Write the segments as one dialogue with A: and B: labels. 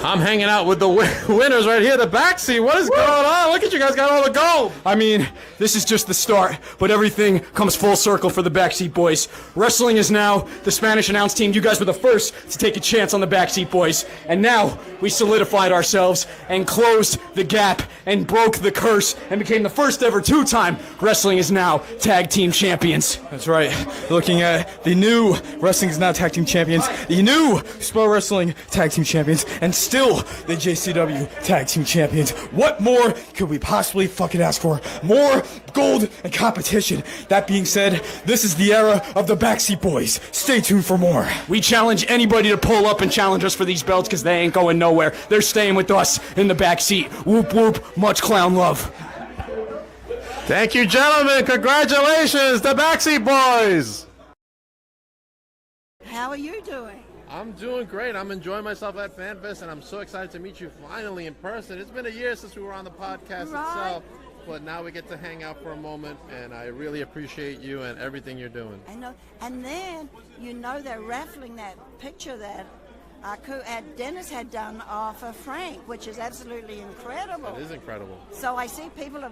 A: I'm hanging out with the winners right here, the backseat. What is going on? Look at you guys got all the gold.
B: I mean, this is just the start, but everything comes full circle for the Backseat Boys. Wrestling is now the Spanish announce team. You guys were the first to take a chance on the Backseat Boys, and now we solidified ourselves and closed the gap and broke the curse and became the first ever two-time Wrestling is Now Tag Team Champions.
C: That's right. Looking at the new Wrestling is Now Tag Team Champions, the new Pro Wrestling Tag Team Champions, and still the JCW Tag Team Champions. What more could we possibly fucking ask for? More gold and competition. That being said, this is the era of the Backseat Boys. Stay tuned for more.
B: We challenge anybody to pull up and challenge us for these belts because they ain't going nowhere. They're staying with us in the backseat. Whoop whoop, much clown love.
A: Thank you, gentlemen. Congratulations, the Backseat Boys.
D: How are you doing?
A: I'm doing great. I'm enjoying myself at FanFest, and I'm so excited to meet you finally in person. It's been a year since we were on the podcast itself, but now we get to hang out for a moment, and I really appreciate you and everything you're doing.
D: I know. And then, they're raffling that picture that Dennis had done of Frank, which is absolutely incredible.
A: That is incredible.
D: So I see people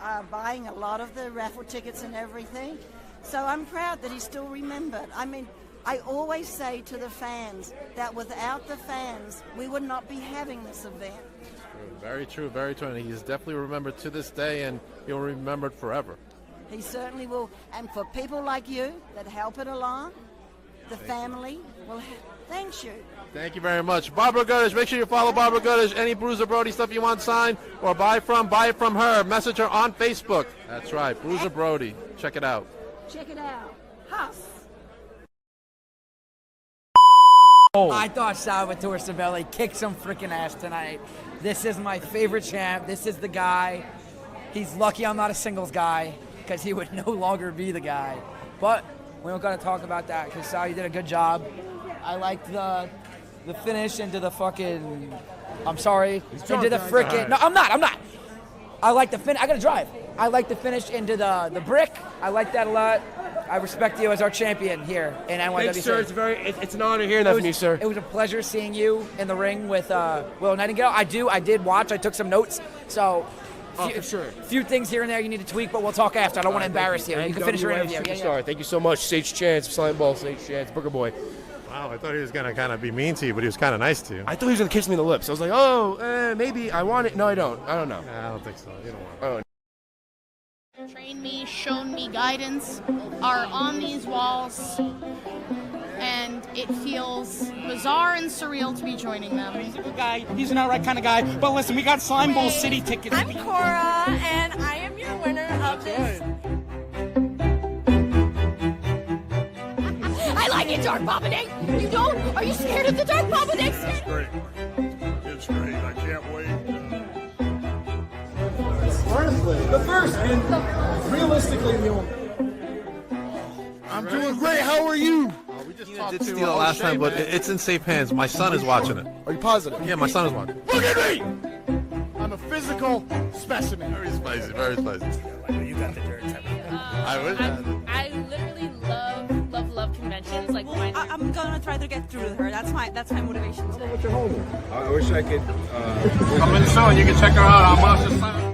D: are buying a lot of the raffle tickets and everything. So I'm proud that he's still remembered. I mean, I always say to the fans that without the fans, we would not be having this event.
A: Very true, very true. And he's definitely remembered to this day, and he'll be remembered forever.
D: He certainly will. And for people like you that help it along, the family, well, thanks you.
A: Thank you very much. Barbara Goodish, make sure you follow Barbara Goodish. Any Bruiser Brody stuff you want signed or buy it from her. Message her on Facebook. That's right, Bruiser Brody. Check it out.
D: Check it out. Huss.
E: I thought Salvatore Sabelli kicked some freaking ass tonight. This is my favorite champ. This is the guy. He's lucky I'm not a singles guy because he would no longer be the guy. But we don't got to talk about that because Sal, you did a good job. I liked the finish into the fucking. I'm sorry. Into the freaking. No, I'm not. I like the finish. I got to drive. I like the finish into the brick. I like that a lot. I respect you as our champion here in NYWC.
F: Thanks, sir. It's an honor hearing that from you, sir.
E: It was a pleasure seeing you in the ring with Will Nightingale. I did watch. I took some notes. So,
F: for sure.
E: Few things here and there you need to tweak, but we'll talk after. I don't want to embarrass you. You can finish your interview.
F: Superstar. Thank you so much. Sage Chance, Silent Ball, Sage Chance, Booger Boy.
A: Wow, I thought he was going to kind of be mean to you, but he was kind of nice to you.
F: I thought he was going to kiss me in the lips. I was like, maybe I want it. No, I don't. I don't know.
A: I don't think so. You don't want it.
G: Trained me, shown me guidance, are on these walls, and it feels bizarre and surreal to be joining them.
H: He's a good guy. He's an outright kind of guy. But listen, we got Slime Bowl City tickets.
I: I'm Cora, and I am your winner of this.
G: I like it, Dark Papa Nick. You don't? Are you scared of the Dark Papa Nick?
J: It's great. It's great. I can't wait.
C: The first, and realistically, the only.
J: I'm doing great. How are you?
A: We just did steal it last time, but it's in safe hands. My son is watching it.
J: Are you positive?
A: Yeah, my son is watching.
J: Look at me! I'm a physical specimen.
A: Very spicy, very spicy.
H: You got the dirt.
I: I literally love conventions. Like, I'm gonna try to get through her. That's my motivation today.
J: What you're holding?
F: I wish I could.
A: Come in soon. You can check her out on Monster Center.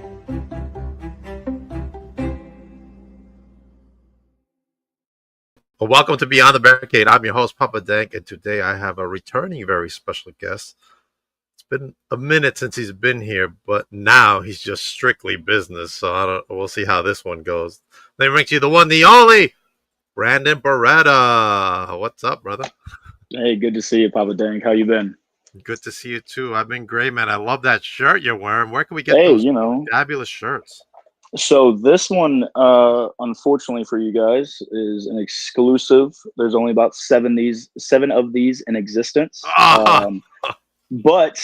A: Well, welcome to Beyond the Barricade. I'm your host, Papa Dank, and today I have a returning very special guest. It's been a minute since he's been here, but now he's just strictly business, so we'll see how this one goes. Let me bring to you the one, the only, Brandon Barretta. What's up, brother?
K: Hey, good to see you, Papa Dank. How you been?
A: Good to see you, too. I've been great, man. I love that shirt you're wearing. Where can we get those fabulous shirts?
K: So this one, unfortunately for you guys, is an exclusive. There's only about seven of these in existence. But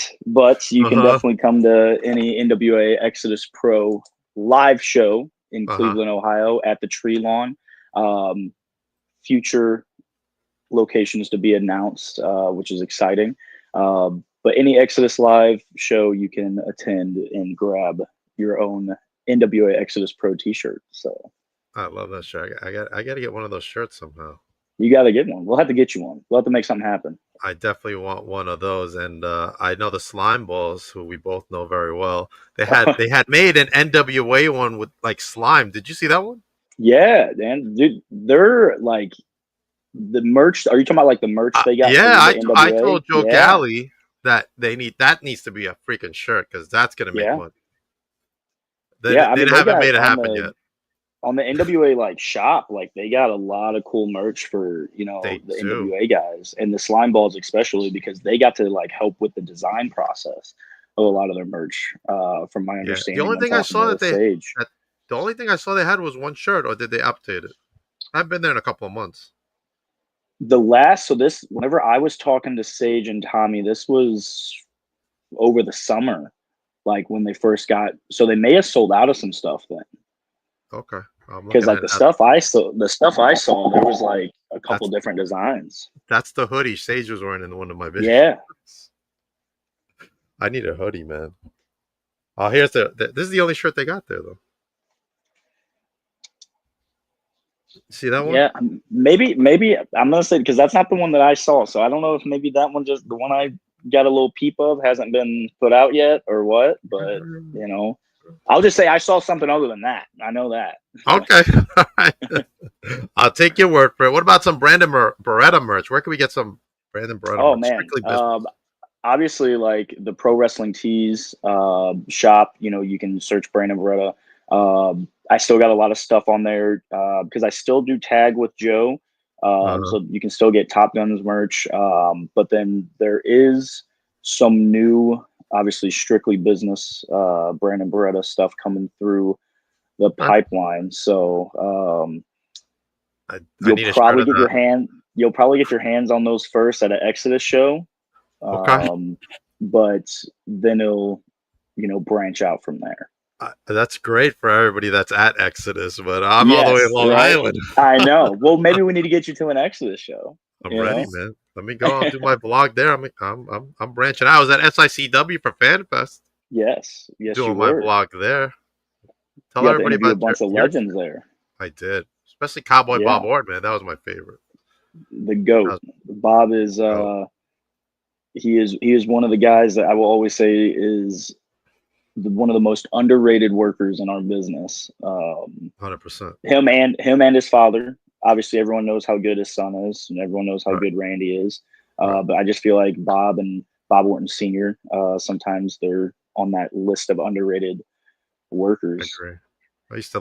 K: you can definitely come to any NWA Exodus Pro live show in Cleveland, Ohio at the Tree Lawn. Future locations to be announced, which is exciting. But any Exodus live show you can attend and grab your own NWA Exodus Pro T-shirt. So
A: I love that shirt. I got to get one of those shirts somehow.
K: You got to get one. We'll have to get you one. We'll have to make something happen.
A: I definitely want one of those, and I know the Slime Balls, who we both know very well. They had made an NWA one with like slime. Did you see that one?
K: Yeah, man, dude, they're like the merch. Are you talking about like the merch they got for
A: Yeah,
K: the
A: I
K: NWA?
A: told Joe
K: Yeah,
A: Galley that that needs to be a freaking shirt because that's gonna make
K: yeah,
A: money.
K: yeah. I
A: They
K: mean, they
A: haven't
K: got
A: made it happen yet.
K: on the NWA like shop, like they got a lot of cool merch for
A: They
K: the
A: do.
K: NWA guys and the Slime Balls especially because they got to like help with the design process of a lot of their merch. From my
A: Yeah. The
K: understanding,
A: only
K: when
A: thing I
K: talking
A: saw
K: to Sage.
A: the only thing I saw they had was one shirt, or did they update it? I've been there in a couple of months.
K: Whenever I was talking to Sage and Tommy, this was over the summer, like when they first got. So they may have sold out of some stuff then,
A: Okay, I'm
K: because
A: looking
K: like
A: at it.
K: the stuff I saw, there was like a couple
A: That's
K: different designs.
A: that's the hoodie Sage was wearing in one of my videos.
K: Yeah,
A: I need a hoodie, man. Oh, here's this is the only shirt they got there though. See that one?
K: yeah. Maybe I'm gonna say because that's not the one that I saw. So I don't know if maybe that one just the one I got a little peep of hasn't been put out yet or what. But I'll just say I saw something other than that. I know that.
A: Okay. All right. I'll take your word for it. What about some Barretta merch? Where can we get some Brandon Barretta
K: Oh
A: merch?
K: man.
A: Strictly business.
K: Obviously, like the Pro Wrestling Tees shop, you can search Brandon Barretta. I still got a lot of stuff on there because I still do tag with Joe. So you can still get Top Guns merch. But then there is some new, obviously, strictly business Brandon Barretta stuff coming through the pipeline. So
A: I need a shirt of that.
K: you'll probably get your hands on those first at an Exodus show.
A: Okay.
K: But then it'll, branch out from there.
A: That's great for everybody that's at Exodus, but I'm all the way in
K: Yes,
A: Long
K: right.
A: Island.
K: I know. Well, maybe we need to get you to an Exodus show.
A: I'm ready, man. Let me go. I'll do my vlog there. I'm branching out. I was at SICW for FanFest.
K: Yes,
A: Doing
K: you
A: my
K: were.
A: vlog there. Tell
K: You got to
A: everybody
K: interview a
A: about
K: bunch of legends there.
A: I did, especially Cowboy
K: Yeah.
A: Bob Orton, man. That was my favorite.
K: The GOAT. Bob is he is one of the guys that I will always say is one of the most underrated workers in our business.
A: 100%.
K: Him and his father. Obviously, everyone knows how good his son is, and everyone knows how good Randy is. But I just feel like Bob and Bob Orton Sr. Sometimes they're on that list of underrated workers.
A: I agree. I used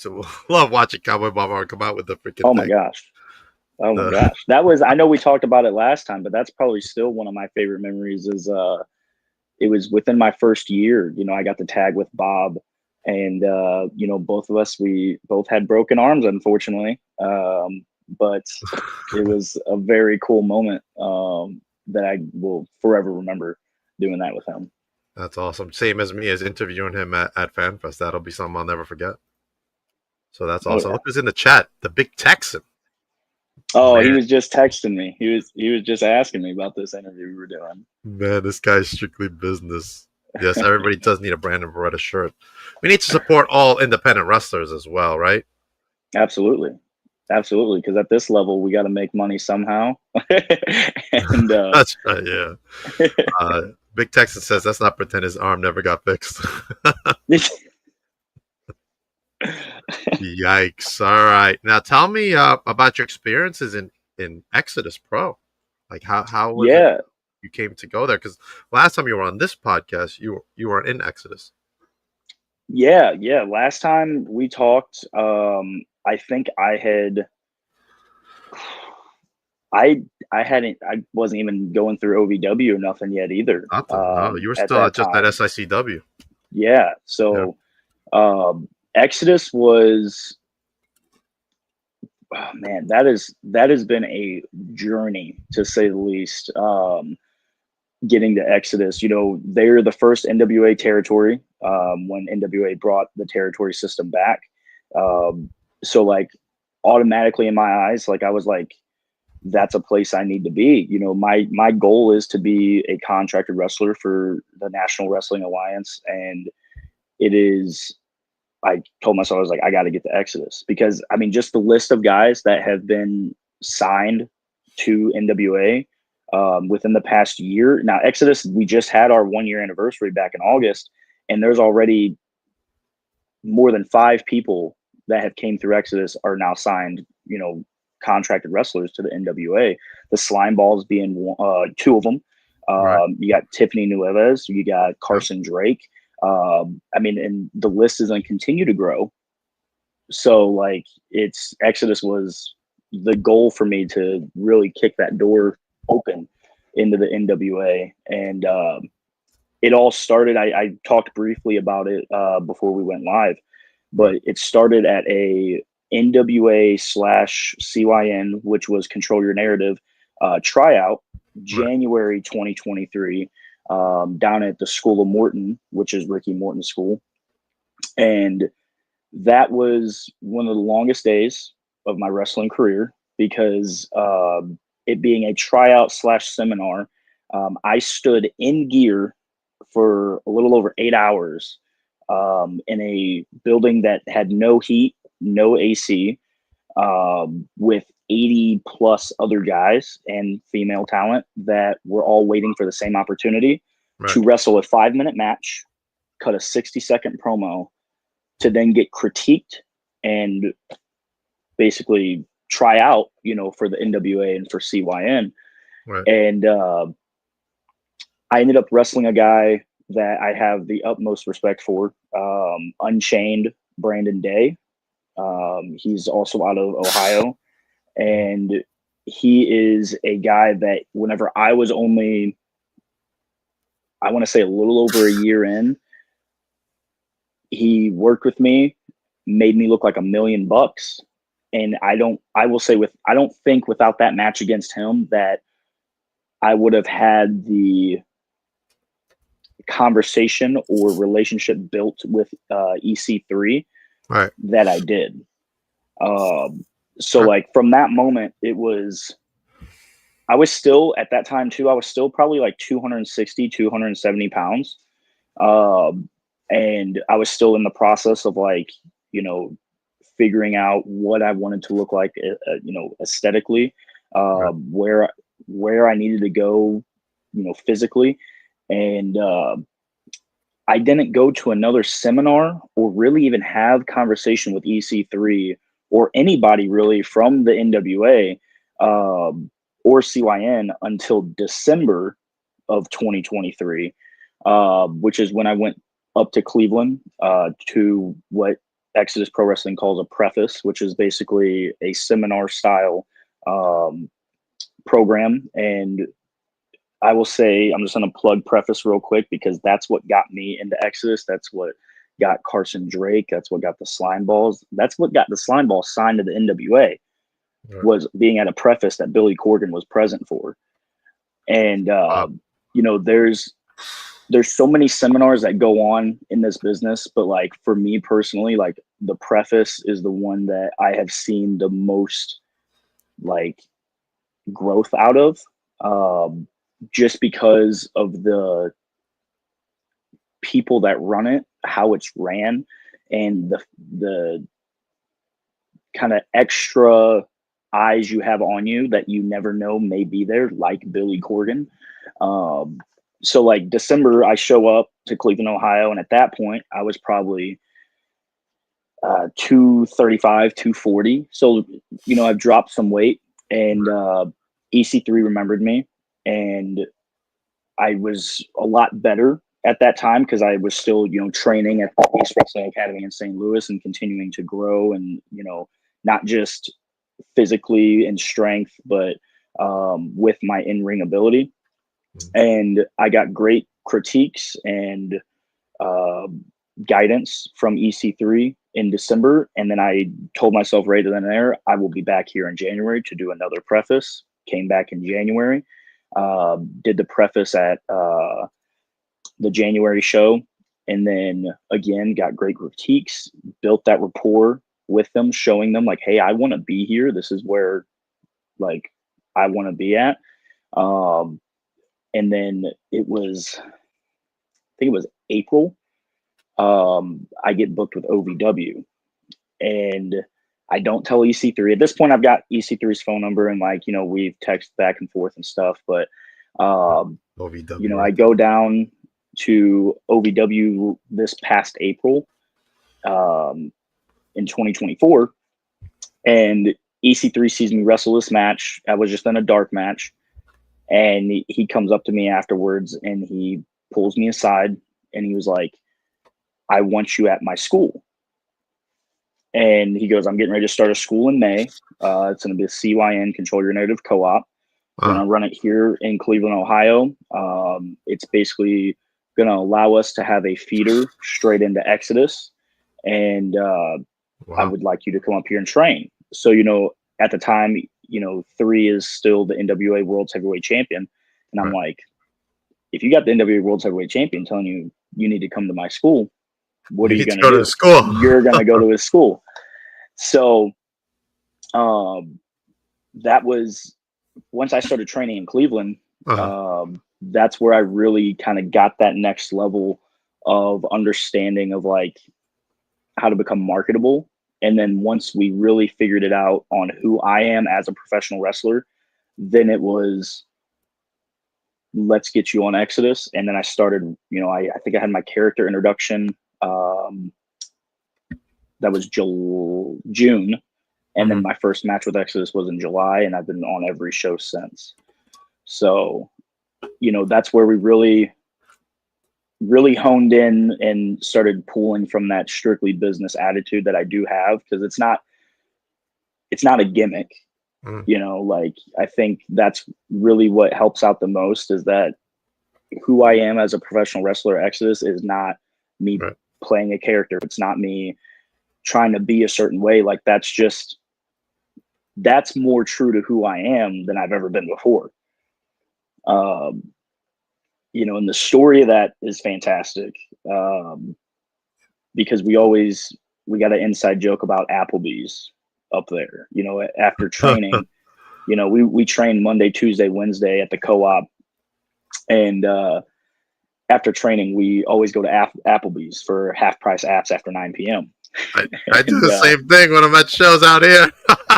A: to love watching Cowboy Bob Orton come out with the freaking
K: Oh my gosh. Oh my gosh. That was, I know we talked about it last time, but that's probably still one of my favorite memories is it was within my first year, I got to tag with Bob and, both of us, we both had broken arms, unfortunately. But it was a very cool moment that I will forever remember doing that with him.
A: That's awesome. Same as me as interviewing him at FanFest. That'll be something I'll never forget. So that's awesome.
K: Yeah.
A: Look who's in the chat. The Big Texan.
K: Oh, man. He was just texting me. He was just asking me about this interview we were doing.
A: Man, this guy's strictly business. Yes, everybody does need a Brandon Barretta shirt. We need to support all independent wrestlers as well, right?
K: Absolutely. Because at this level, we got to make money somehow. And
A: that's right. Yeah. Big Texan says, "Let's not pretend his arm never got fixed." Yikes! All right, now tell me about your experiences in Exodus Pro. Like how was it you came to go there? Because last time you were on this podcast, you were in Exodus.
K: Yeah. Last time we talked, I think I wasn't even going through OVW or nothing yet either.
A: No, you were still just at SICW.
K: Yeah. So Exodus was, oh man, that has been a journey to say the least. Getting to Exodus, they're the first NWA territory when NWA brought the territory system back. So like automatically in my eyes, like I was like, that's a place I need to be. My goal is to be a contracted wrestler for the National Wrestling Alliance. And I told myself, I was like, I got to get to Exodus because I mean, just the list of guys that have been signed to NWA within the past year. Now, Exodus, we just had our 1-year anniversary back in August, and there's already more than 5 people that have came through Exodus are now signed, contracted wrestlers to the NWA. The Slime Balls being 2 of them.
A: Right.
K: You got Tiffany Nueves, you got Carson Drake. And the list is going to continue to grow. So like Exodus was the goal for me to really kick that door open into the NWA. And it all started, I talked briefly about it before we went live, but it started at a NWA/CYN, which was Control Your Narrative tryout, January 2023, down at the School of Morton, which is Ricky Morton's school. And that was one of the longest days of my wrestling career because it being a tryout/seminar, I stood in gear for a little over 8 hours in a building that had no heat, no AC, with 80 plus other guys and female talent that were all waiting for the same opportunity to wrestle a 5-minute match, cut a 60-second promo, to then get critiqued and basically try out, for the NWA and for CYN.
A: Right.
K: And I ended up wrestling a guy that I have the utmost respect for, Unchained Brandon Day. He's also out of Ohio. And he is a guy that whenever I was only, I want to say a little over a year in, he worked with me, made me look like $1 million. And I don't think without that match against him that I would have had the conversation or relationship built with EC3 that I did. So like from that moment, I was still at that time too, I was still probably like 260, 270 pounds. And I was still in the process of figuring out what I wanted to look like, aesthetically, where I needed to go, physically. And I didn't go to another seminar or really even have conversation with EC3 or anybody really from the NWA or CYN until December of 2023, which is when I went up to Cleveland to what Exodus Pro Wrestling calls a preface, which is basically a seminar style program. And I will say, I'm just going to plug preface real quick because that's what got me into Exodus. That's what got Carson Drake. That's what got the Slime Balls. That's what got the Slime Balls signed to the NWA, was being at a preface that Billy Corgan was present for. And, there's so many seminars that go on in this business, but like for me personally, like the preface is the one that I have seen the most like growth out of, just because of the people that run it, how it's ran, and the kind of extra eyes you have on you that you never know may be there, like Billy Corgan. So like December, I show up to Cleveland, Ohio. And at that point I was probably 235, 240. So, I've dropped some weight, and EC3 remembered me, and I was a lot better at that time because I was still, training at the East Wrestling Academy in St. Louis and continuing to grow and, not just physically in strength, but with my in-ring ability. And I got great critiques and guidance from EC3 in December. And then I told myself right then and there, I will be back here in January to do another preface. Came back in January, did the preface at the January show. And then again, got great critiques, built that rapport with them, showing them like, hey, I want to be here. This is where like I want to be at. And then I think it was April. I get booked with OVW, and I don't tell EC3. At this point, I've got EC3's phone number, and like, you know, we've texted back and forth and stuff. But
A: OVW,
K: you know, I go down to OVW this past April in 2024, and EC3 sees me wrestle this match. I was just in a dark match, and he comes up to me afterwards, and he pulls me aside, and he was like, "I want you at my school." And he goes, "I'm getting ready to start a school in May. It's going to be a CYN, Control Your Narrative Co-op. We're going to run it here in Cleveland, Ohio. It's basically going to allow us to have a feeder straight into Exodus. And I would like you to come up here and train." So, you know, at the time, you know, 3 is still the NWA World's Heavyweight Champion. And I'm like, if you got the NWA World's Heavyweight Champion telling you you need to come to my school, what are you going to do?
A: To school.
K: You're going to go to his school. So that was, once I started training in Cleveland, that's where I really kind of got that next level of understanding of like how to become marketable. And then once we really figured it out on who I am as a professional wrestler, then it was, let's get you on Exodus. And then I started, you know, I think I had my character introduction. That was June. And then my first match with Exodus was in July, and I've been on every show since. So, you know, that's where we really honed in and started pulling from that strictly business attitude that I do have, because it's not a gimmick. You know, like, I think that's really what helps out the most, is that who I am as a professional wrestler at Exodus is not me playing a character. It's not me trying to be a certain way. Like, that's more true to who I am than I've ever been before. You know, and the story of that is fantastic. Because we got an inside joke about Applebee's up there, you know, after training. You know, we train Monday, Tuesday, Wednesday at the co-op. And after training, we always go to Applebee's for half price apps after 9 p.m.
A: I do the same thing when I'm at shows out here.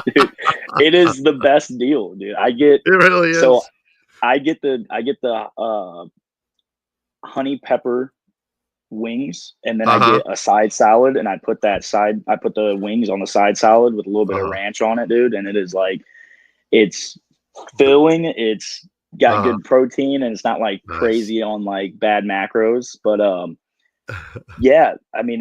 K: Dude, it is the best deal, dude. It really is. So I get the honey pepper wings, and then I get a side salad, and I put the wings on the side salad with a little bit of ranch on it, dude. And it is like, it's filling, it's got good protein, and it's not like crazy on like bad macros. But yeah, I mean,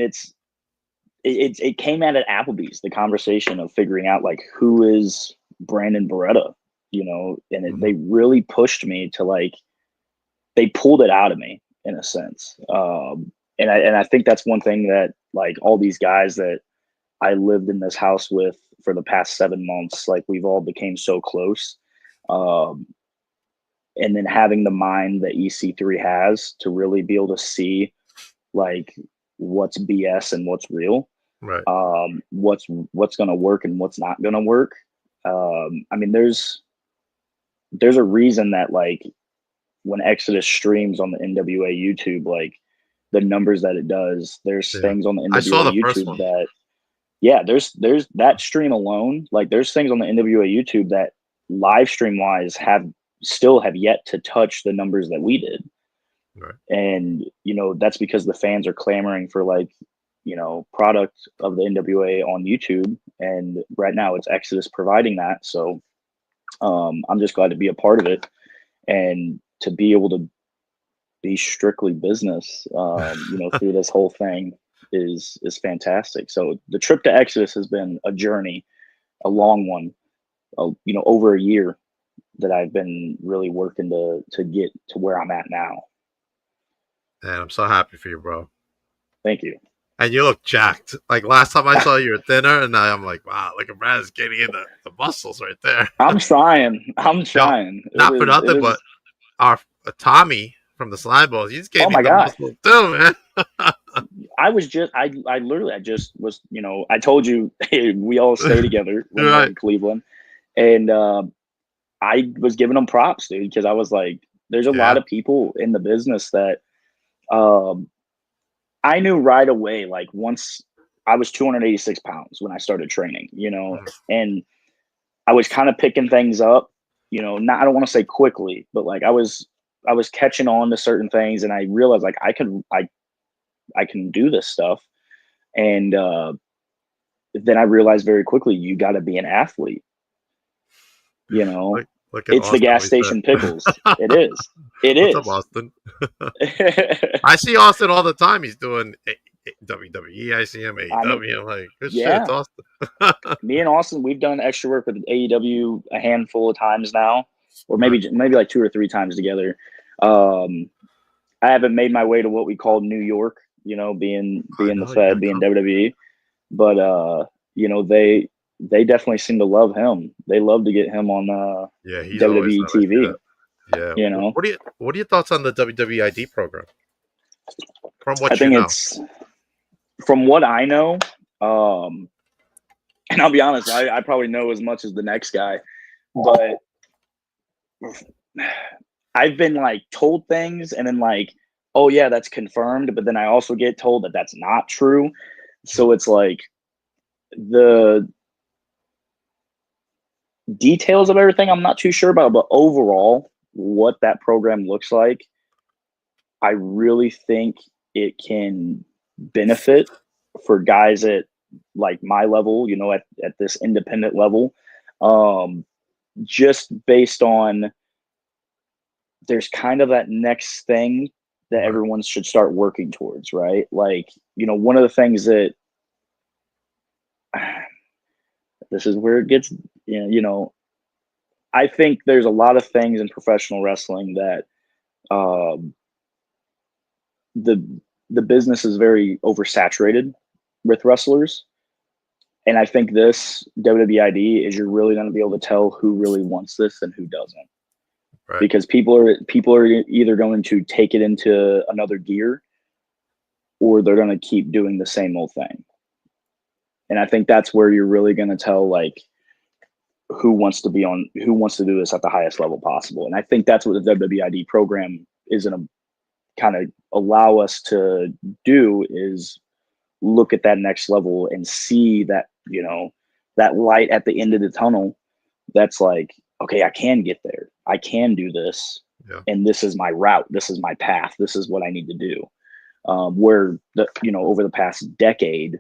K: it came out at Applebee's, the conversation of figuring out like, who is Brandon Barretta, you know, and they really pushed me to like, they pulled it out of me in a sense. And I think that's one thing that like all these guys that I lived in this house with for the past 7 months, like, we've all became so close. And then having the mind that EC3 has to really be able to see like what's BS and what's real, what's going to work and what's not going to work. I mean, there's a reason that like when Exodus streams on the NWA YouTube, like the numbers that it does, there's things on the NWA YouTube that, there's that stream alone. Like, there's things on the NWA YouTube that live stream wise still have yet to touch the numbers that we did. And, you know, that's because the fans are clamoring for like, you know, product of the NWA on YouTube. And right now it's Exodus providing that. So I'm just glad to be a part of it, and to be able to be strictly business, you know, through this whole thing is fantastic. So the trip to Exodus has been a journey, a long one, you know, over a year that I've been really working to get to where I'm at now.
A: And I'm so happy for you, bro.
K: Thank you.
A: And you look jacked. Like, last time I saw you, were thinner, and now I'm like, wow, look at Brad's getting in the muscles right there.
K: I'm trying.
A: Not for nothing, but our Tommy from the Slime Balls, he's getting
K: the
A: muscles too, man.
K: I literally just was, you know, I told you we all stay together when we're in Cleveland, and I was giving them props, dude, because I was like, there's a lot of people in the business that I knew right away, like once I was 286 pounds when I started training, and I was kind of picking things up, not, I don't want to say quickly, but like I was catching on to certain things, and I realized like I can do this stuff. And then I realized very quickly, you got to be an athlete.
A: Look at
K: It's the
A: Austin,
K: gas
A: what he
K: station pickles.
A: said.
K: It is. It
A: What's up,
K: is.
A: Austin? I see Austin all the time. He's doing WWE. I see him AEW. I'm like, good shit, it's Austin.
K: Me and Austin, we've done extra work with AEW a handful of times now, or maybe like 2 or 3 times together. I haven't made my way to what we call New York, being the Fed, being WWE, but they definitely seem to love him. They love to get him on
A: he's
K: WWE TV.
A: Yeah. What are your thoughts on the WWID program? From what
K: from what I know, and I'll be honest, I probably know as much as the next guy, but I've been like told things and then like, oh yeah, that's confirmed, but then I also get told that that's not true. So it's like the details of everything I'm not too sure about, but overall, what that program looks like, I really think it can benefit for guys at like my level, at this independent level, just based on there's kind of that next thing that everyone should start working towards, right? Like, one of the things that this is where it gets, I think there's a lot of things in professional wrestling that the business is very oversaturated with wrestlers. And I think this WWID is you're really going to be able to tell who really wants this and who doesn't. Right. Because people are either going to take it into another gear or they're going to keep doing the same old thing. And I think that's where you're really going to tell like who wants to do this at the highest level possible. And I think that's what the WWID program is going to kind of allow us to do, is look at that next level and see that, that light at the end of the tunnel. That's like, okay, I can get there. I can do this. Yeah. And this is my route. This is my path. This is what I need to do. Where over the past decade,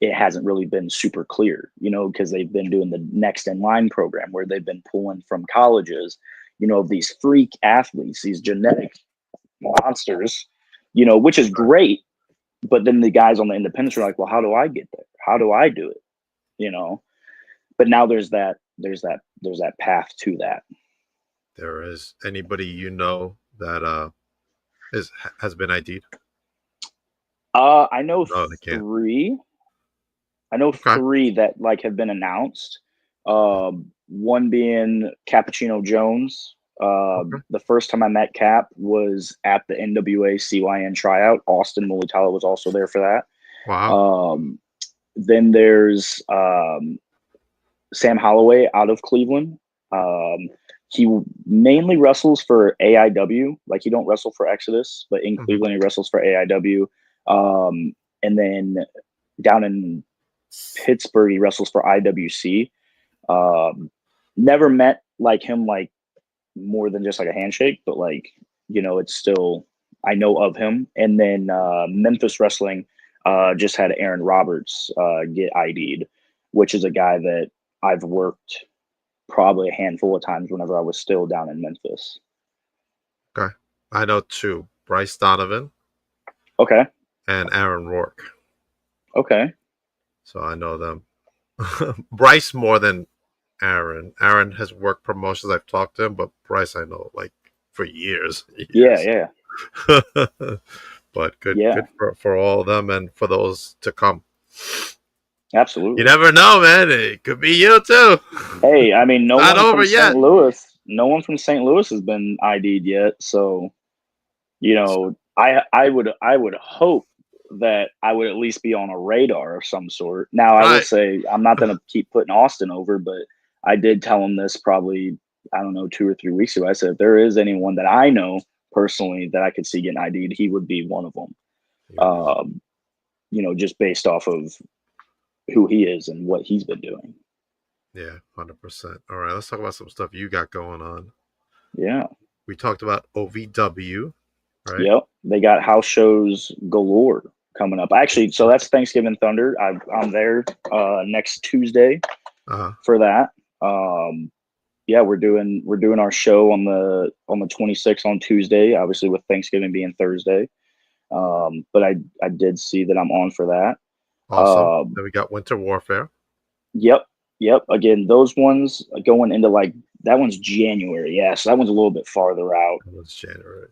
K: it hasn't really been super clear, because they've been doing the next in line program where they've been pulling from colleges, of these freak athletes, these genetic monsters, which is great. But then the guys on the independents are like, well, how do I get there? How do I do it? But now there's that path to that.
A: There is. Anybody that has been ID'd?
K: I know 3. I know 3 that like have been announced. One being Cappuccino Jones. The first time I met Cap was at the NWA CYN tryout. Austin Mulitalo was also there for that.
A: Wow.
K: Then there's Sam Holloway out of Cleveland. He mainly wrestles for AIW. Like, he don't wrestle for Exodus, but in Cleveland he wrestles for AIW. And then down in Pittsburgh he wrestles for IWC. Never met like him, like more than just like a handshake, but like, it's still, I know of him. And then Memphis Wrestling just had Aaron Roberts get ID'd, which is a guy that I've worked probably a handful of times whenever I was still down in Memphis.
A: Okay. I know 2, Bryce Donovan.
K: Okay.
A: And Aaron Rourke.
K: Okay.
A: So I know them. Bryce more than Aaron. Aaron has worked promotions. I've talked to him, but Bryce I know like for years.
K: Yeah.
A: But good for all of them and for those to come.
K: Absolutely.
A: You never know, man. It could be you too.
K: Hey, I mean, no one from St. Louis has been ID'd yet. So, I would hope that I would at least be on a radar of some sort. Now, I will say I'm not going to keep putting Austin over, but I did tell him this probably, I don't know, 2 or 3 weeks ago. I said, if there is anyone that I know personally that I could see getting ID'd, he would be one of them. just based off of who he is and what he's been doing.
A: Yeah, 100%. All right, let's talk about some stuff you got going on.
K: Yeah.
A: We talked about OVW, right?
K: Yep. They got house shows galore coming up. Actually, so that's Thanksgiving Thunder. I'm there next Tuesday for that. Yeah, we're doing our show on the 26th on Tuesday, obviously with Thanksgiving being Thursday. But I did see that I'm on for that.
A: Awesome. Then we got Winter Warfare.
K: Yep. Again, those ones going into that one's January. Yeah, so that one's a little bit farther out.
A: That one's January.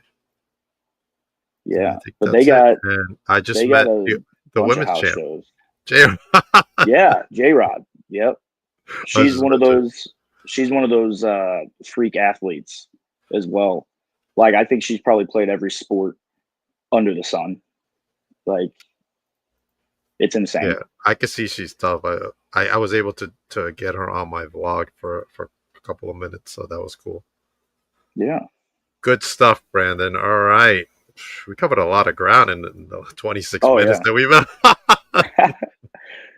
K: Yeah, but they got.
A: And I just met the women's champ.
K: Yeah, J-Rod. Yep. She's one of those. She's one of those freak athletes as well. Like, I think she's probably played every sport under the sun. Like, it's insane.
A: Yeah, I can see she's tough. I was able to get her on my vlog for a couple of minutes, so that was cool.
K: Yeah.
A: Good stuff, Brandon. All right. We covered a lot of ground in the 26 minutes that we've been.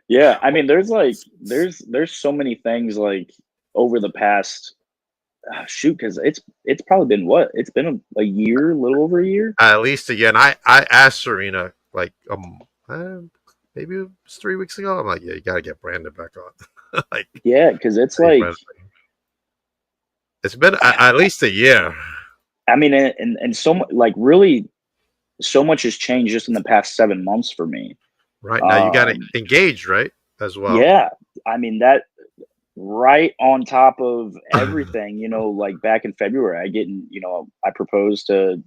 K: Yeah, I mean, there's so many things like over the past because it's probably been it's been a year, a little over a year,
A: at least. Again, I asked Serena like maybe it was 3 weeks ago. I'm like, yeah, you got to get Brandon back on. Like,
K: yeah, because it's like
A: it's been at least a year.
K: I mean, and so like really, so much has changed just in the past 7 months for me.
A: Right now, you got to engage, right, as well.
K: Yeah, I mean that right on top of everything. Like back in February, I proposed to,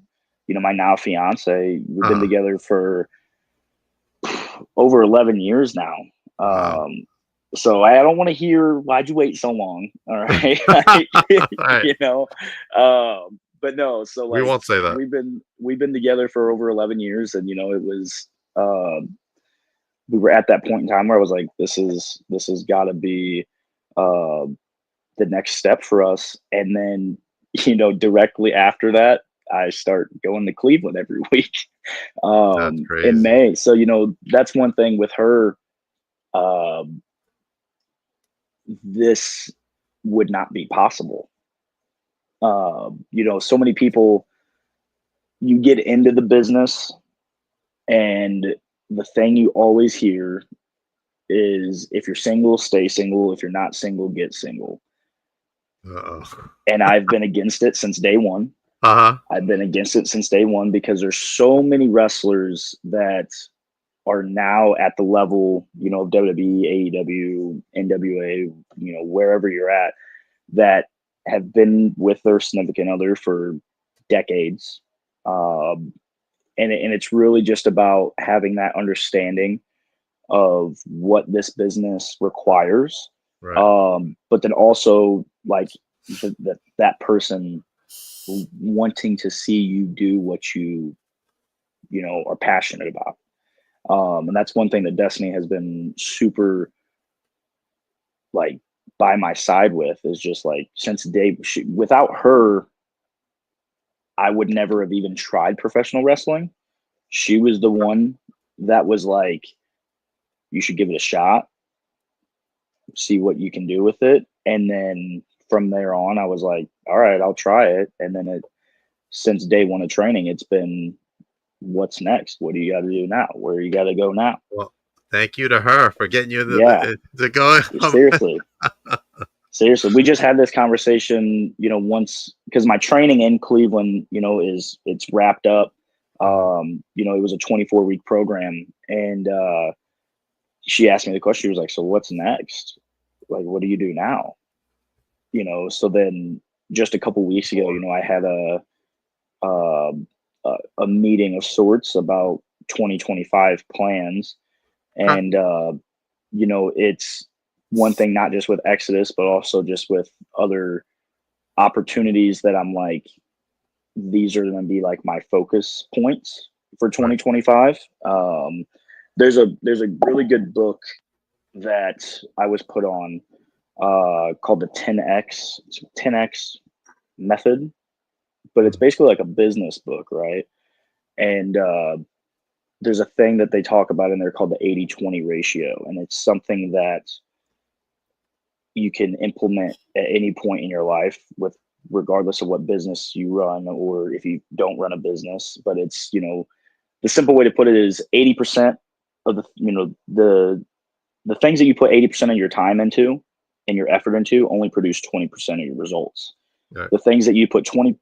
K: my now fiance. We've been together for over 11 years now.
A: Wow.
K: So I don't want to hear why'd you wait so long. All right,
A: right.
K: But no. So
A: we won't say that.
K: We've been together for over 11 years, and it was we were at that point in time where I was like, this has got to be the next step for us. And then directly after that, I start going to Cleveland every week in May. So that's one thing with her. This would not be possible. So many people, you get into the business and the thing you always hear is, if you're single, stay single. If you're not single, get single. And I've been against it since day one. I've been against it since day one because there's so many wrestlers that are now at the level, of WWE, AEW, NWA, wherever you're at, that have been with their significant other for decades. And it's really just about having that understanding of what this business requires.
A: Right.
K: But then also like that person wanting to see you do what you are passionate about. And that's one thing that Destiny has been super like by my side with, is just like since day without her, I would never have even tried professional wrestling. She was the one that was like, you should give it a shot, see what you can do with it. And then from there on, I was like, all right, I'll try it. And then since day one of training, it's been, what's next? What do you got to do now? Where you got to go now?
A: Well, thank you to her for getting you to go.
K: Seriously, we just had this conversation, once, because my training in Cleveland, it's wrapped up. It was a 24-week program, and she asked me the question. She was like, "So what's next? Like, what do you do now?" So then just a couple weeks ago, I had a meeting of sorts about 2025 plans, and it's one thing, not just with Exodus, but also just with other opportunities that I'm like, these are going to be like my focus points for 2025. There's a really good book that I was put on called the 10X method, but it's basically like a business book, right? And there's a thing that they talk about in there called the 80-20 ratio, and it's something that you can implement at any point in your life, with regardless of what business you run or if you don't run a business. But it's, the simple way to put it is 80% of the things that you put 80% of your time into and your effort into only produce 20% of your results.
A: Right.
K: The things that you put 20%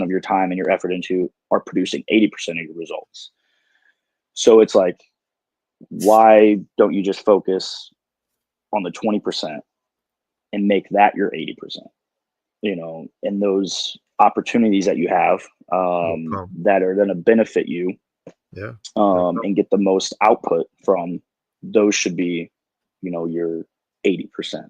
K: of your time and your effort into are producing 80% of your results. So it's like, why don't you just focus on the 20% and make that your 80%? And those opportunities that you have that are going to benefit you, and get the most output from, those should be, your 80%.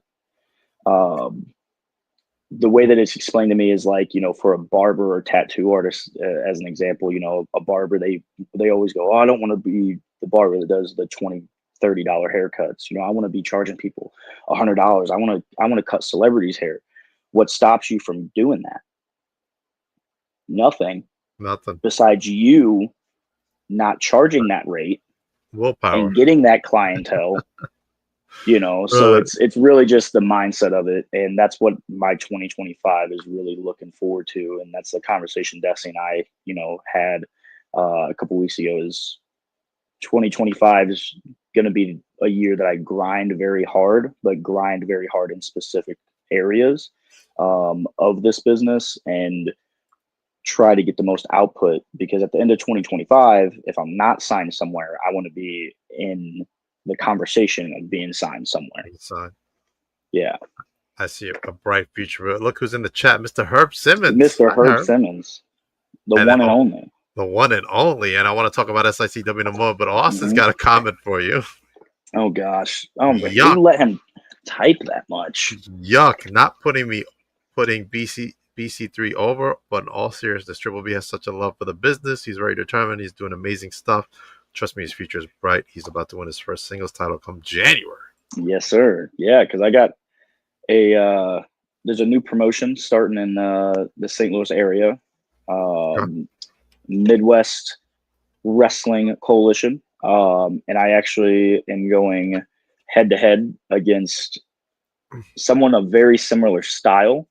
K: The way that it's explained to me is like, for a barber or tattoo artist, as an example, a barber, they always go, oh, I don't want to be the barber that does the $20-$30 haircuts. I want to be charging people $100. I want to cut celebrities' hair. What stops you from doing that? Nothing. Besides you not charging that rate,
A: willpower,
K: and getting that clientele. So it's really just the mindset of it, and that's what my 2025 is really looking forward to, and that's the conversation Destiny and I, had a couple weeks ago. Is 2025 is going to be a year that I grind very hard, but grind very hard in specific areas of this business, and try to get the most output, because at the end of 2025, if I'm not signed somewhere, I want to be in the conversation of being signed somewhere. Yeah.
A: I see a bright future. Look who's in the chat, Mr. Herb Simmons.
K: Mr. Herb Simmons, the one and only.
A: The one and only. And I want to talk about SICW no more, but Austin's got a comment for you.
K: Oh, gosh. Oh, you let him type that much.
A: Yuck. Not putting BC3 over, but in all seriousness, Triple B has such a love for the business. He's very determined. He's doing amazing stuff. Trust me, his future is bright. He's about to win his first singles title come January.
K: Yes, sir. Yeah, because I got there's a new promotion starting in the St. Louis area, Midwest Wrestling Coalition, and I actually am going head-to-head against someone of very similar style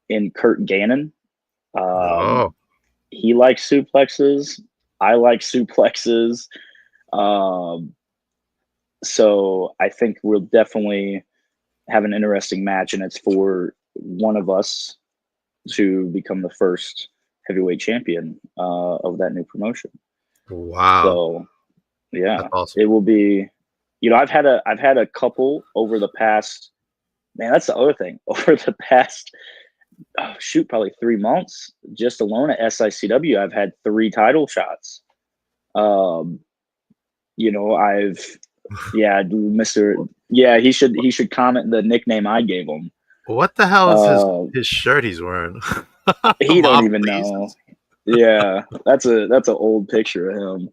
K: in Kurt Gannon. He likes suplexes. I like suplexes. So I think we'll definitely have an interesting match, and it's for one of us to become the first heavyweight champion of that new promotion.
A: Wow.
K: So yeah,
A: that's awesome.
K: It will be, I've had a couple over the past, man, that's the other thing, over the past, probably 3 months, just alone at SICW, I've had 3 title shots. He should comment the nickname I gave him.
A: What the hell is his shirt he's wearing?
K: He don't even know. Yeah, that's an old picture of him.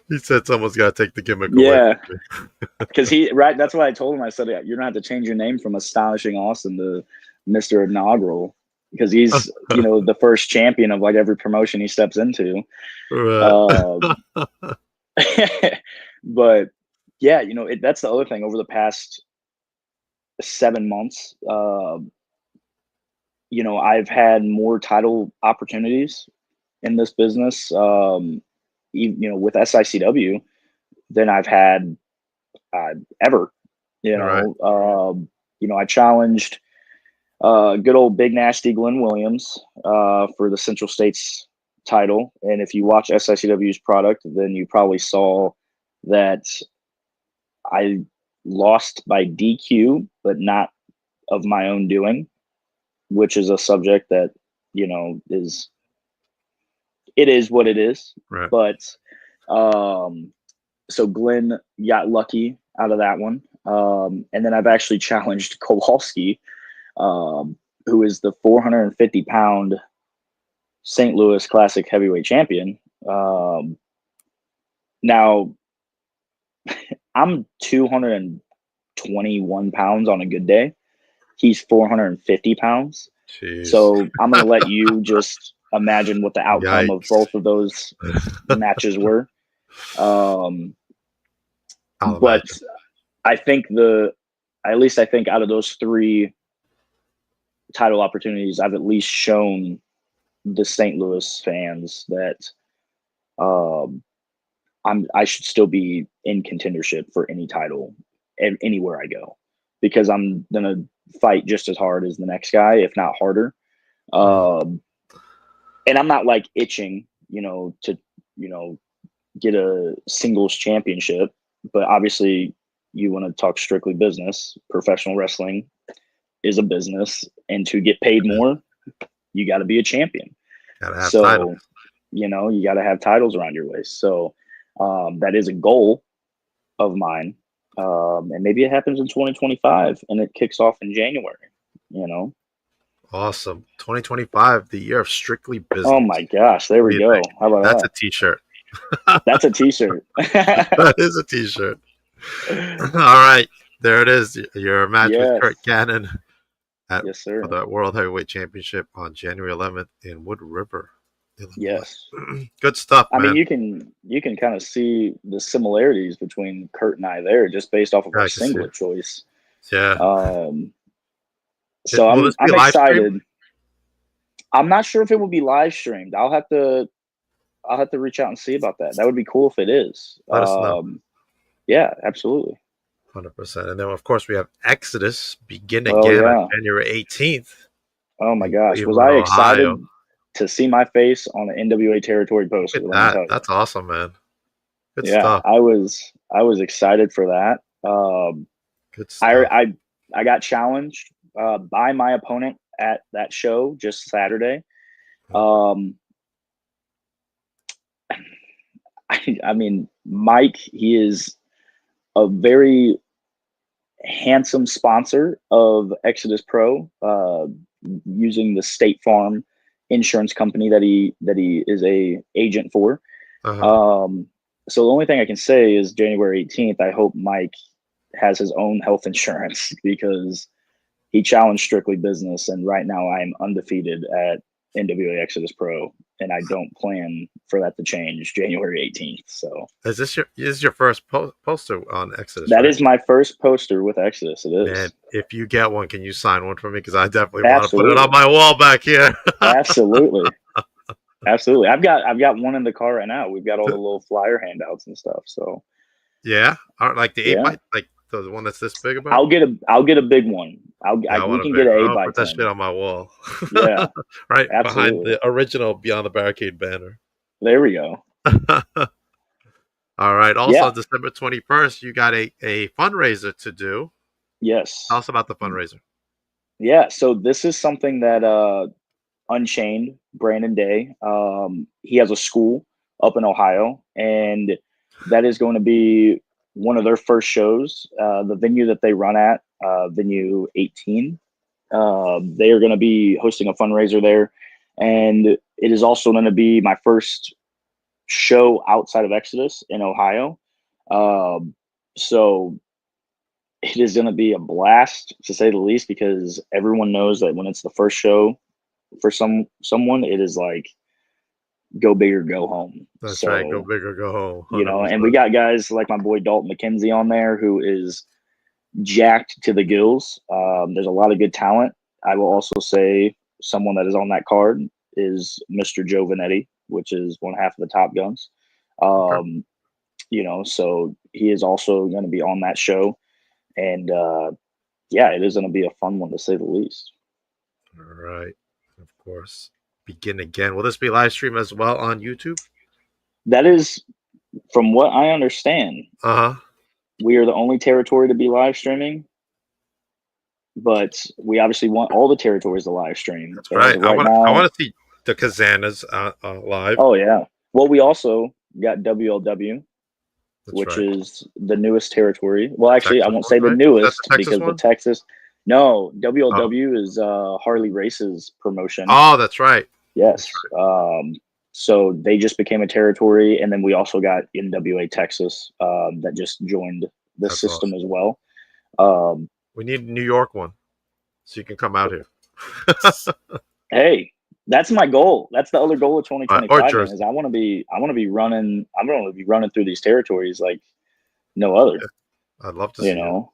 A: He said someone's got to take the gimmick away. Yeah,
K: because that's what I told him. I said, you're gonna have to change your name from Astonishing Austin to Mr. Inaugural, because he's the first champion of like every promotion he steps into. Right. But yeah, that's the other thing. Over the past 7 months, I've had more title opportunities in this business, with SICW, than I've had ever. I challenged good old Big Nasty Glenn Williams for the Central States title, and if you watch SICW's product, then you probably saw that I lost by DQ, but not of my own doing, which is a subject that it is what it is.
A: Right.
K: But so Glenn got lucky out of that one, and then I've actually challenged Kowalski, who is the 450-pound St. Louis Classic Heavyweight Champion. Now, I'm 221 pounds on a good day. He's 450 pounds.
A: Jeez.
K: So I'm going to let you just imagine what the outcome of both of those matches were. But I think at least I think out of those 3 title opportunities, I've at least shown the St. Louis fans that I should still be in contendership for any title anywhere I go, because I'm gonna fight just as hard as the next guy, if not harder. And I'm not like itching, to get a singles championship, but obviously you want to talk strictly business. Professional wrestling is a business, and to get paid more, you got to be a champion.
A: Gotta have titles.
K: You got to have titles around your waist. So that is a goal of mine. And maybe it happens in 2025 and it kicks off in January,
A: Awesome. 2025, the year of strictly business.
K: Oh my gosh, there we go. How about
A: That's
K: that?
A: a t-shirt.
K: That's a t-shirt.
A: That is a t-shirt. All right. There it is. Your match with Kurt Cannon
K: yes, sir.
A: for the World Heavyweight Championship on January 11th in Wood River, Illinois.
K: Yes.
A: Good stuff, man.
K: I mean, you can kind of see the similarities between Kurt and I there, just based off of our singlet choice.
A: Yeah.
K: So I'm excited. I'm not sure if it will be live streamed. I'll have to reach out and see about that. That would be cool if it is.
A: Let us know.
K: Yeah, absolutely.
A: 100%. And then, of course, we have Exodus begin again on January 18th.
K: Oh, my gosh. Was I excited to see my face on the NWA territory poster?
A: That's awesome, man. Good
K: yeah,
A: stuff.
K: I was excited for that.
A: Good stuff.
K: I got challenged by my opponent at that show just Saturday. I mean, Mike, he is a very handsome sponsor of Exodus Pro, using the State Farm insurance company that he is a agent for. So the only thing I can say is January 18th, I hope Mike has his own health insurance, because he challenged strictly business, and right now I am undefeated at NWA Exodus Pro, and I don't plan for that to change January 18th. So
A: is this your first poster on Exodus?
K: That is my first poster with Exodus. It is.
A: Man, if you get one, can you sign one for me? Because I definitely want to put it on my wall back here.
K: Absolutely. Absolutely. I've got one in the car right now. We've got all the little flyer handouts and stuff. So
A: yeah, like the 8x, like the one that's this big about.
K: I'll get a big one. We can get an 8x10.
A: Put that shit on my wall.
K: Yeah,
A: right
K: absolutely.
A: Behind the original Beyond the Barricade banner.
K: There we go.
A: All right. Also, December 21st, you got a fundraiser to do.
K: Yes.
A: Tell us about the fundraiser.
K: Yeah. So this is something that Unchained, Brandon Day, he has a school up in Ohio, and that is going to be one of their first shows. The venue that they run at, venue 18, they are going to be hosting a fundraiser there, and it is also going to be my first show outside of Exodus in Ohio. So it is going to be a blast, to say the least, because everyone knows that when it's the first show for someone, it is like go big or go home.
A: That's right. Go big or go home.
K: 100%. And we got guys like my boy Dalton McKenzie on there, who is jacked to the gills. There's a lot of good talent. I will also say someone that is on that card is Mr. Joe Vanetti, which is one half of the Top Guns. So he is also going to be on that show. And it is going to be a fun one, to say the least.
A: All right. Of course. Begin again. Will this be live stream as well on YouTube?
K: That is, from what I understand, we are the only territory to be live streaming, but we obviously want all the territories to live stream.
A: That's right. I want to see the Kazanas live.
K: Oh yeah. Well, we also got WLW, which is the newest territory. Well, actually, I won't say the newest, because the Texas. No, WLW is Harley Race's promotion.
A: Oh, that's right.
K: Yes. That's right. So they just became a territory, and then we also got NWA Texas that just joined the system as well.
A: We need a New York one, so you can come out here.
K: Hey, That's my goal. That's the other goal of
A: Or
K: 2025, man,
A: Jersey.
K: is I want to be running. I'm going to be running through these territories like no other.
A: I'd love to
K: You
A: see it
K: know,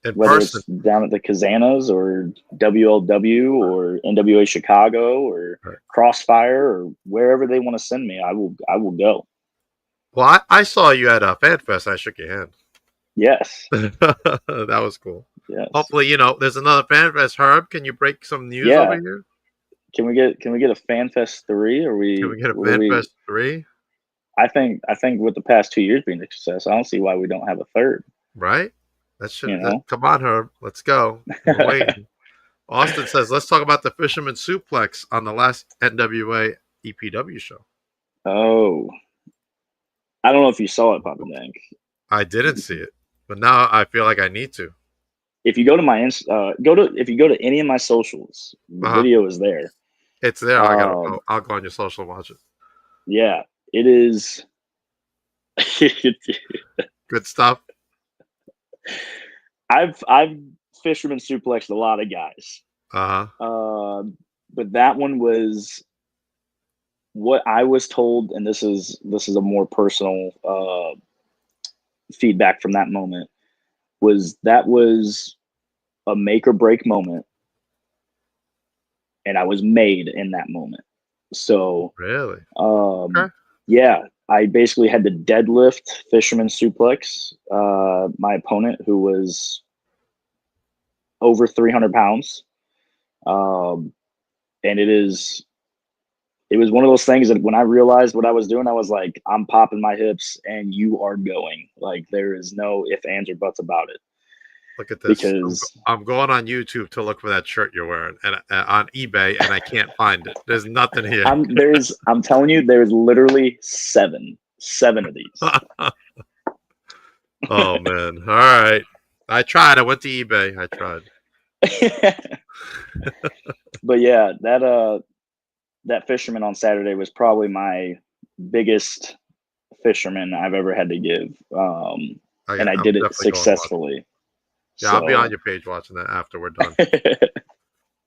A: in
K: whether
A: person.
K: it's down at the Kazanas or WLW or NWA Chicago or
A: Right.
K: Crossfire or wherever they want to send me, I will go.
A: Well, I saw you at a fan fest. I shook your hand.
K: Yes.
A: That was cool.
K: Yes.
A: Hopefully, there's another fan fest. Herb, can you break some news
K: Yeah.
A: over here?
K: Can we get a Fan Fest 3? Or
A: Can we get a fan fest 3?
K: I think with the past 2 years being a success, I don't see why we don't have a third.
A: Right? That should.
K: You know?
A: Come on, Herb. Let's go. We're waiting. Austin says, let's talk about the Fisherman Suplex on the last NWA EPW show.
K: Oh. I don't know if you saw it, Papa Dank.
A: I didn't see it, but now I feel like I need to.
K: If you go to my if you go to any of my socials, the video is there.
A: It's there. I'll go on your social and watch it.
K: Yeah, it is.
A: Good stuff.
K: I've fisherman suplexed a lot of guys. But that one was what I was told, and this is a more personal feedback from that moment. That was a make or break moment, and I was made in that moment. So
A: really,
K: okay. Yeah, I basically had to deadlift fisherman suplex my opponent, who was over 300 pounds, and it was one of those things that when I realized what I was doing, I was like, I'm popping my hips, and you are going. Like, there is no ifs, ands, or buts about it.
A: Look at this.
K: Because
A: I'm going on YouTube to look for that shirt you're wearing, and on eBay, and I can't find it. There's nothing here.
K: I'm telling you, there's literally seven of these.
A: Oh man! All right, I tried. I went to eBay. I tried.
K: But yeah, that fisherman on Saturday was probably my biggest fisherman I've ever had to give, and I did it successfully.
A: Yeah, I'll be on your page watching that after we're done.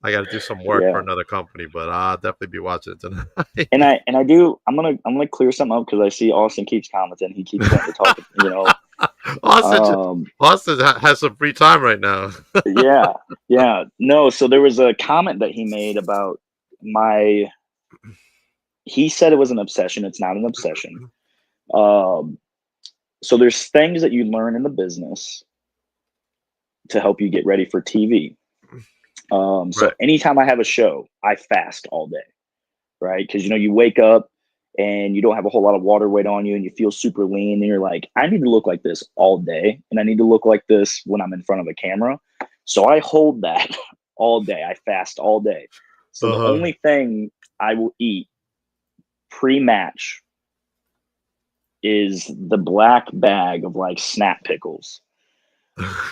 A: I got to do some work for another company, but I'll definitely be watching it tonight.
K: and I do. I'm gonna clear something up because I see Austin keeps commenting. He keeps wanting to talk. You know,
A: Austin has some free time right now.
K: yeah. No, so there was a comment that he made about he said it was an obsession. It's not an obsession. So there's things that you learn in the business to help you get ready for TV. So anytime I have a show, I fast all day, right? Because, you wake up and you don't have a whole lot of water weight on you and you feel super lean and you're like, I need to look like this all day. And I need to look like this when I'm in front of a camera. So I hold that all day. I fast all day. So the only thing I will eat pre-match is the black bag of like snap pickles.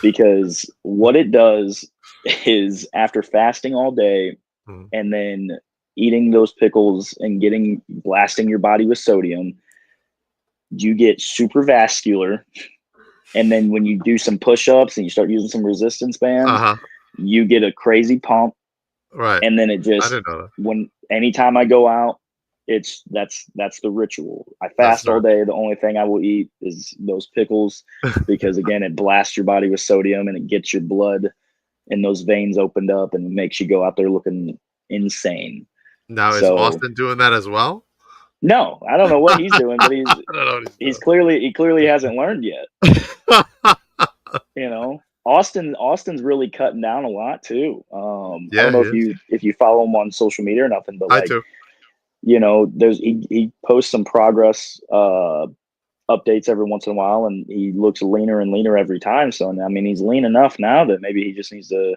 K: Because what it does is, after fasting all day and then eating those pickles and blasting your body with sodium, you get super vascular. And then when you do some push-ups and you start using some resistance bands, you get a crazy pump.
A: Right.
K: And then it just, anytime I go out, that's the ritual. I fast all day. The only thing I will eat is those pickles because, again, it blasts your body with sodium and it gets your blood in those veins opened up and makes you go out there looking insane.
A: Now, is Austin doing that as well?
K: No, I don't know what he's doing, but he clearly hasn't learned yet. Austin's really cutting down a lot too. I don't know if you follow him on social media or nothing, but
A: I do.
K: He posts some progress updates every once in a while, and he looks leaner and leaner every time. So I mean, he's lean enough now that maybe he just needs to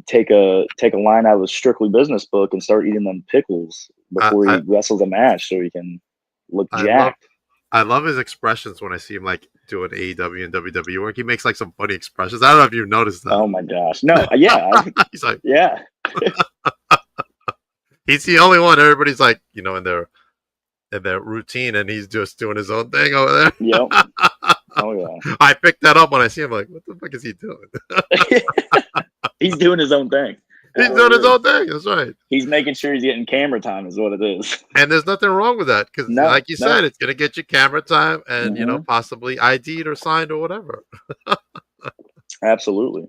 K: take a line out of the Strictly Business book and start eating them pickles before he wrestles a match, so he can look jacked.
A: I love his expressions when I see him like doing AEW and WWE work. He makes like some funny expressions. I don't know if you've noticed that.
K: Oh my gosh, no, yeah,
A: he's like,
K: yeah.
A: He's the only one. Everybody's like, in their routine, and he's just doing his own thing over there.
K: Yep. Oh yeah.
A: I picked that up when I see him. Like, what the fuck is he doing?
K: He's doing his own thing.
A: He's doing his own thing. That's right.
K: He's making sure he's getting camera time, is what it is.
A: And there's nothing wrong with that because,
K: No,
A: like you
K: no.
A: said, it's gonna get you camera time and
K: Mhm.
A: possibly ID'd or signed or whatever.
K: Absolutely.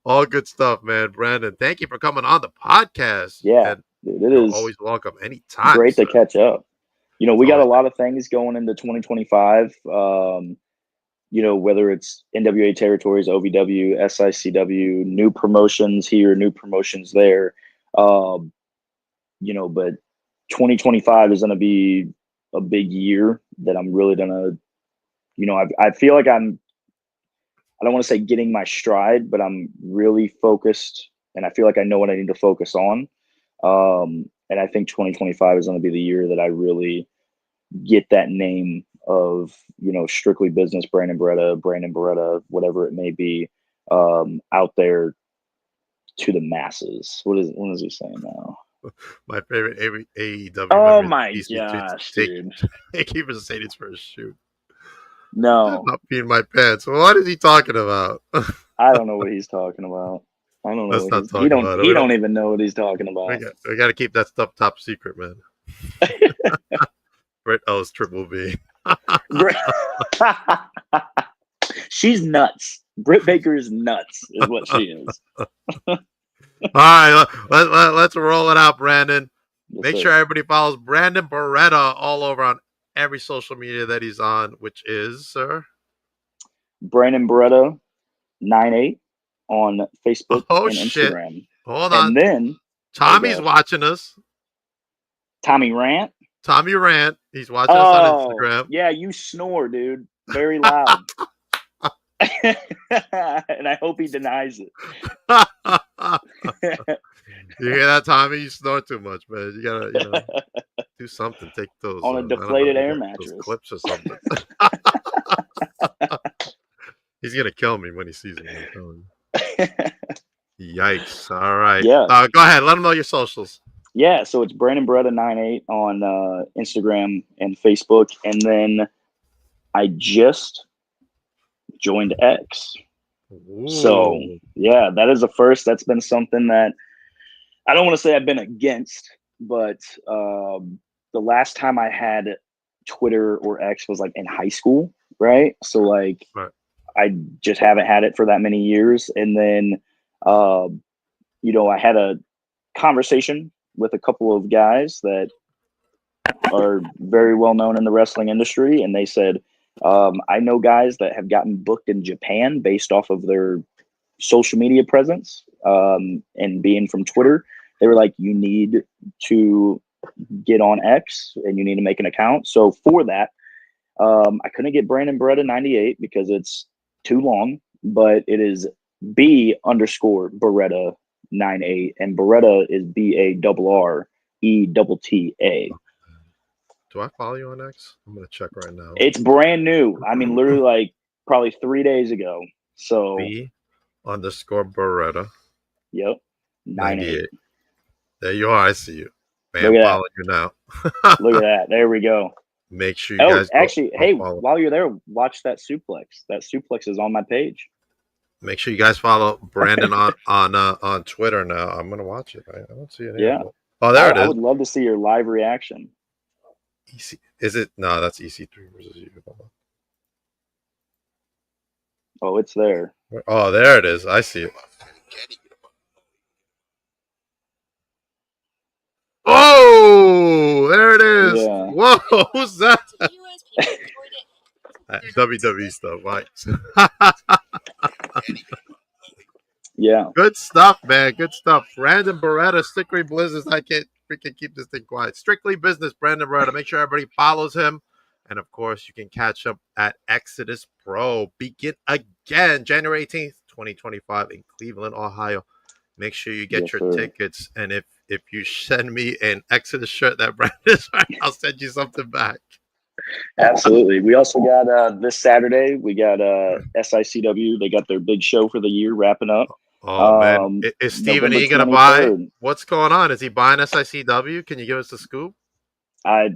A: All good stuff, man. Brandon, thank you for coming on the podcast.
K: Yeah,
A: And
K: it
A: you're
K: is
A: always welcome anytime.
K: great
A: sir.
K: to catch up. We
A: It's
K: got a
A: always-
K: lot of things going into 2025. Whether it's NWA territories, OVW, SICW, new promotions here, new promotions there. But 2025 is going to be a big year that I'm really going to, I feel like I don't want to say getting my stride, but I'm really focused and I feel like I know what I need to focus on. And I think 2025 is going to be the year that I really get that name of, Strictly Business, Brandon Barretta, whatever it may be, out there to the masses. What is he saying now?
A: My favorite AEW.
K: Oh
A: member
K: my
A: teased me to
K: gosh,
A: take
K: dude.
A: Keep Mercedes for a shoot.
K: No,
A: Not peeing my pants. What is he talking about?
K: I don't know what he's talking about. I don't know.
A: Let's not talk
K: He
A: about it.
K: He don't even know what he's talking about.
A: We got to keep that stuff top secret, man. Britt L's Triple B.
K: She's nuts. Britt Baker is nuts, is what she is.
A: All right, let's roll it out, Brandon.
K: Yes,
A: Make
K: sir.
A: sure everybody follows Brandon Barretta all over on every social media that he's on, which is, sir?
K: Brandon Barretta 98 on Facebook
A: Oh,
K: and
A: shit.
K: Instagram.
A: Hold on.
K: And then
A: Tommy's watching us.
K: Tommy Rant.
A: Tommy Rant. He's watching us on Instagram.
K: Yeah, you snore, dude. Very loud. And I hope he denies it.
A: You hear that, Tommy? You snore too much, man. You gotta, do something. Take those
K: On a deflated air
A: those
K: mattress.
A: clips or something. He's gonna kill me when he sees me. I'm telling you. Yikes! All right.
K: Yeah.
A: Go ahead. Let him know your socials.
K: Yeah, so it's Brandon Barretta 98 on Instagram and Facebook, and then I just joined X.
A: Ooh.
K: So yeah, that is the first. That's been something that I don't want to say I've been against, but the last time I had Twitter or X was like in high school, right? So like
A: Right.
K: I just haven't had it for that many years, and then I had a conversation with a couple of guys that are very well known in the wrestling industry, and they said, I know guys that have gotten booked in Japan based off of their social media presence and being from Twitter. They were like, you need to get on X and you need to make an account. So for that, I couldn't get Brandon Barretta 98 because it's too long, but it is B_Barretta 98, and Barretta is BARRETTA.
A: Do I follow you on X? I'm gonna check right now.
K: It's brand new. I mean, literally like probably 3 days ago. So
A: B_Barretta.
K: Yep. 98.
A: There you are. I see you. Man,
K: Look at that.
A: following you now.
K: Look at that. There we go.
A: Make sure you guys
K: actually, hey,
A: follow.
K: while you're there, watch that suplex. That suplex is on my page.
A: Make sure you guys follow Brandon on Twitter now. I'm gonna watch it. I don't see it.
K: Yeah.
A: Oh, there it is.
K: I would love to see your live reaction.
A: Is it? No, that's EC3 versus you.
K: Oh, it's there.
A: Oh, there it is. I see it. Oh, there it is.
K: Yeah.
A: Whoa, who's that? WWE stuff. Right.
K: Yeah.
A: Good stuff, man. Good stuff. Brandon Barretta, Strictly Business. I can't freaking keep this thing quiet. Strictly Business, Brandon Barretta. Make sure everybody follows him. And of course, you can catch up at Exodus Pro. Begin again January 18th, 2025 in Cleveland, Ohio. Make sure you get your tickets. And if you send me an Exodus shirt that Brandon's wearing, I'll send you something back.
K: Absolutely. We also got this Saturday, we got SICW. They got their big show for the year wrapping up.
A: Oh, man. Is Stephen E going to buy? What's going on? Is he buying SICW? Can you give us the scoop?
K: I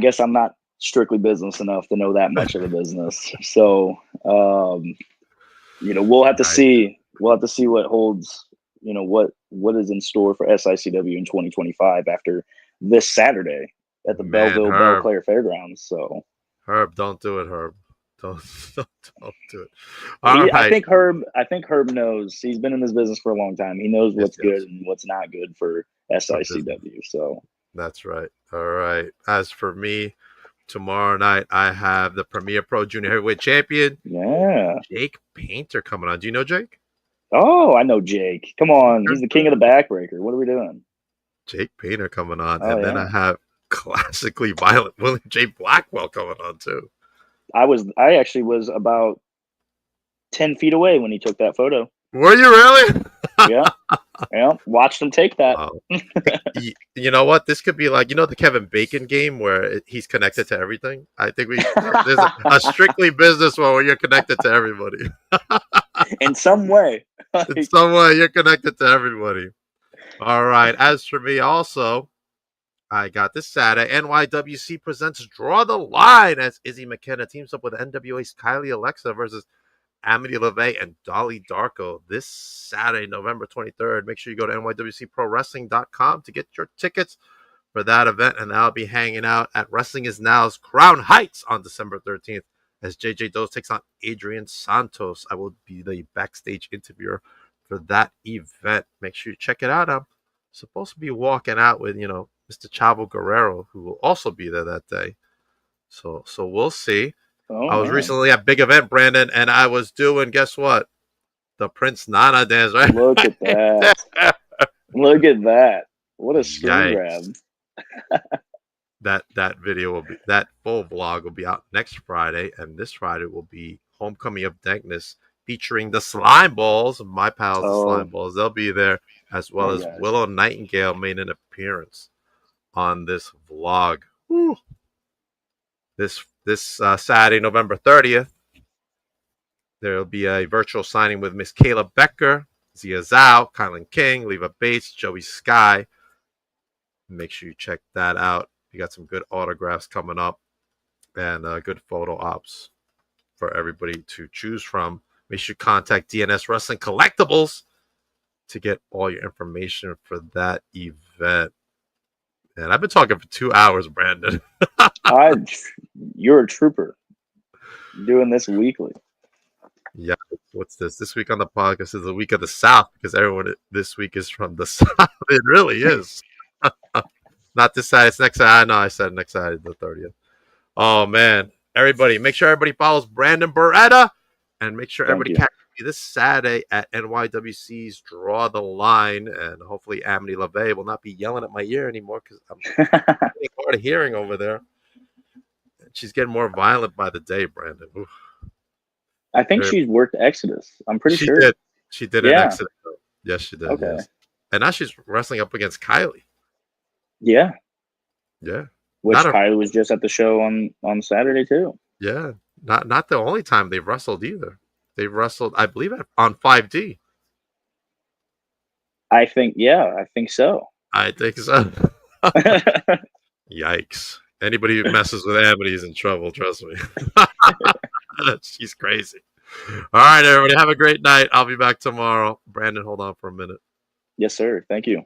K: guess I'm not strictly business enough to know that much of the business. So, we'll have to see. We'll have to see what holds what is in store for SICW in 2025 after this Saturday at the Belleville Belle Claire Fairgrounds. So
A: Herb, don't do it, Herb. Don't do it.
K: I think Herb knows. He's been in this business for a long time. He knows what's good and what's not good for SICW. So
A: that's right. All right. As for me, tomorrow night I have the Premier Pro Junior Heavyweight Champion.
K: Yeah.
A: Jake Painter coming on. Do you know Jake?
K: Oh, I know Jake. Come on. He's the king of the backbreaker. What are we doing?
A: Jake Painter coming on. And then I have classically violent William J. Blackwell coming on too.
K: I actually was about 10 feet away when he took that photo.
A: Were you really?
K: Yeah. Watched him take that.
A: You know what? This could be like, the Kevin Bacon game where he's connected to everything. I think there's a strictly business one where you're connected to everybody.
K: In some way.
A: In some way, you're connected to everybody. All right. As for me also, I got this Saturday. NYWC presents Draw the Line as Izzy McKenna teams up with NWA's Kylie Alexa versus Amity LeVay and Dolly Darko this Saturday, November 23rd. Make sure you go to nywcprowrestling.com to get your tickets for that event. And I'll be hanging out at Wrestling Is Now's Crown Heights on December 13th as JJ Dose takes on Adrian Santos. I will be the backstage interviewer for that event. Make sure you check it out. I'm supposed to be walking out with, Mr. Chavo Guerrero, who will also be there that day. So we'll see. I was recently at Big Event, Brandon, and I was doing, guess what? The Prince Nana dance, right?
K: Look at that. Look at that. What a screen grab.
A: That video that full vlog will be out next Friday, and this Friday will be Homecoming of Dankness featuring the Slime Balls, my pals, the Slime Balls. They'll be there, as well as Willow Nightingale made an appearance on this vlog. Woo. This Saturday, November 30th, there will be a virtual signing with Miss Kayla Becker, Zia Zhao, Kylan King, Leva Bates, Joey Sky. Make sure you check that out. You got some good autographs coming up and good photo ops for everybody to choose from. Make sure you contact DNS Wrestling Collectibles to get all your information for that event. And I've been talking for 2 hours, Brandon.
K: You're a trooper. Doing this weekly.
A: Yeah. What's this? This week on the podcast is the week of the South because everyone this week is from the South. It really is. Not this Saturday. It's next Saturday. I know I said next Saturday, the 30th. Oh, man. Everybody, make sure everybody follows Brandon Barretta. And make sure everybody catches me this Saturday at NYWC's Draw the Line. And hopefully Amity LeVay will not be yelling at my ear anymore because I'm getting hard of hearing over there. She's getting more violent by the day, Brandon. Oof.
K: I think she's worked Exodus. I'm pretty sure.
A: Did. She did an Exodus. Yes, she did.
K: Okay.
A: Yes. And now she's wrestling up against Kylie.
K: Yeah.
A: Yeah.
K: Which Kylie was just at the show on Saturday too.
A: Yeah. Not the only time they've wrestled either. They've wrestled, I believe, on 5D.
K: I think so.
A: I think so. Yikes. Anybody who messes with Amity is in trouble, trust me. She's crazy. All right, everybody. Have a great night. I'll be back tomorrow. Brandon, hold on for a minute.
K: Yes, sir. Thank you.